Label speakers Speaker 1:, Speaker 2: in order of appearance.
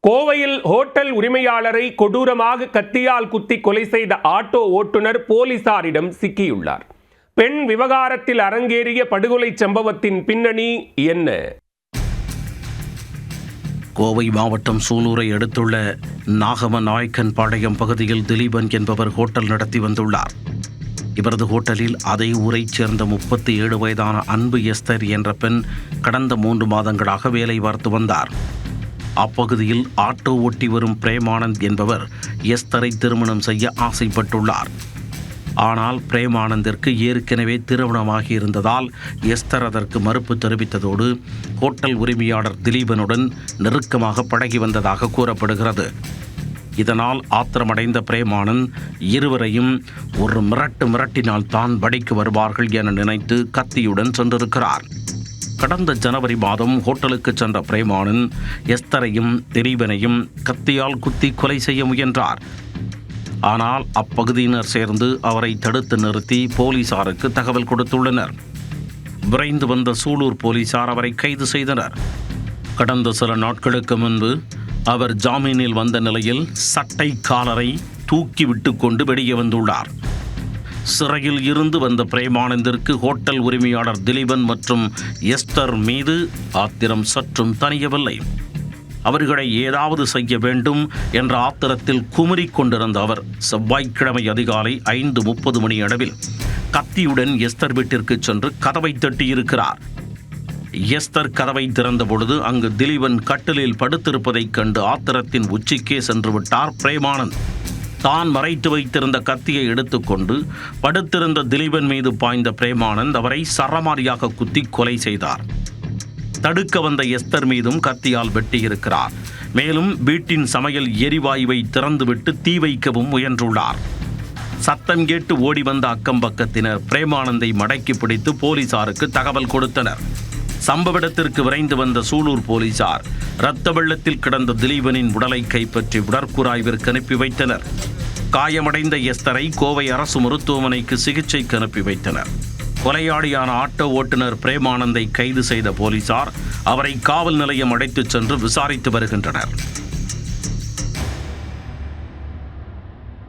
Speaker 1: கோவையில் ஹோட்டல் உரிமையாளரை கொடூரமாக கத்தியால் குத்தி கொலை செய்த ஆட்டோ ஓட்டுநர் போலீசாரிடம் சிக்கியுள்ளார். பெண் விவகாரத்தில் அரங்கேறிய படுகொலை சம்பவத்தின் பின்னணி என்ன?
Speaker 2: கோவை மாவட்டம் சூலூரை அடுத்துள்ள நாகமநாயக்கன் பாளையம் பகுதியில் திலீபன் என்பவர் ஹோட்டல் நடத்தி வந்துள்ளார். இவரது ஹோட்டலில் அதே ஊரைச் சேர்ந்த 37 வயதான அன்பு எஸ்தர் என்ற பெண் கடந்த 3 மாதங்களாக வேலை பார்த்து வந்தார். அப்பகுதியில் ஆட்டோ ஓட்டி வரும் பிரேமானந்த் என்பவர் எஸ்தரை திருமணம் செய்ய ஆசைப்பட்டுள்ளார். ஆனால் பிரேமானந்திற்கு ஏற்கனவே திருமணமாகி இருந்ததால் எஸ்தர் அதற்கு மறுப்பு தெரிவித்ததோடு ஹோட்டல் உரிமையாளர் திலீபனுடன் நெருக்கமாக பழகி வந்ததாக கூறப்படுகிறது. இதனால் ஆத்திரமடைந்த பிரேமானந்த் இருவரையும் ஒரு மிரட்டினால் தான் வடிக்கு வருவார்கள் என நினைத்து கத்தியுடன் சென்றிருக்கிறார். கடந்த ஜனவரி மாதம் ஹோட்டலுக்கு சென்ற பிரேமானந்த் எஸ்தரையும் திலீபனையும் கத்தியால் குத்தி கொலை செய்ய முயன்றார். ஆனால் அப்பகுதியினர் சேர்ந்து அவரை தடுத்து நிறுத்தி போலீசாருக்கு தகவல் கொடுத்துள்ளனர். விரைந்து வந்த சூலூர் போலீசார் அவரை கைது செய்தனர். கடந்த சில நாட்களுக்கு முன்பு அவர் ஜாமீனில் வந்த நிலையில் சட்டை காலரை தூக்கிவிட்டு கொண்டு வெளியே வந்துள்ளார். சிறையில் இருந்து வந்த பிரேமானந்திற்கு ஹோட்டல் உரிமையாளர் திலீபன் மற்றும் எஸ்தர் மீது ஆத்திரம் சற்றும் தணியவில்லை. அவர்களை ஏதாவது செய்ய வேண்டும் என்ற ஆத்திரத்தில் குமுறிக் கொண்டிருந்த அவர் செவ்வாய்க்கிழமை அதிகாலை 5:30 மணி அளவில் கத்தியுடன் எஸ்தர் வீட்டிற்கு சென்று கதவை தட்டியிருக்கிறார். எஸ்தர் கதவை திறந்த பொழுது அங்கு திலீபன் கட்டிலில் படுத்திருப்பதைக் கண்டு ஆத்திரத்தின் உச்சிக்கே சென்று விட்டார் பிரேமானந்த். தான் மறைத்து வைத்திருந்த கத்தியை எடுத்துக்கொண்டு படுத்திருந்த திலீபன் மீது பாய்ந்த பிரேமானந்த் அவரை சரமாரியாக குத்தி கொலை செய்தார். தடுக்க வந்த எஸ்தர் மீதும் கத்தியால் வெட்டியிருக்கிறார். மேலும் வீட்டின் சமையல் எரிவாயுவை திறந்துவிட்டு தீ வைக்கவும் முயன்றுள்ளார். சத்தம் கேட்டு ஓடி வந்த அக்கம் பக்கத்தினர் பிரேமானந்தை மடக்கி பிடித்து போலீசாருக்கு தகவல் கொடுத்தனர். சம்பவ இடத்திற்கு விரைந்து வந்த சூலூர் போலீசார் இரத்த வெள்ளத்தில் கிடந்த திலீபனின் உடலை கைப்பற்றி உடற்கூறாய்விற்கு அனுப்பி வைத்தனர். காயமடைந்த எஸ்தரை கோவை அரசு மருத்துவமனைக்கு சிகிச்சைக்கு அனுப்பி வைத்தனர். கொலையாளியான ஆட்டோ ஓட்டுநர் பிரேமானந்தை கைது செய்த போலீசார் அவரை காவல் நிலையம் அழைத்துச் சென்று விசாரித்து வருகின்றனர்.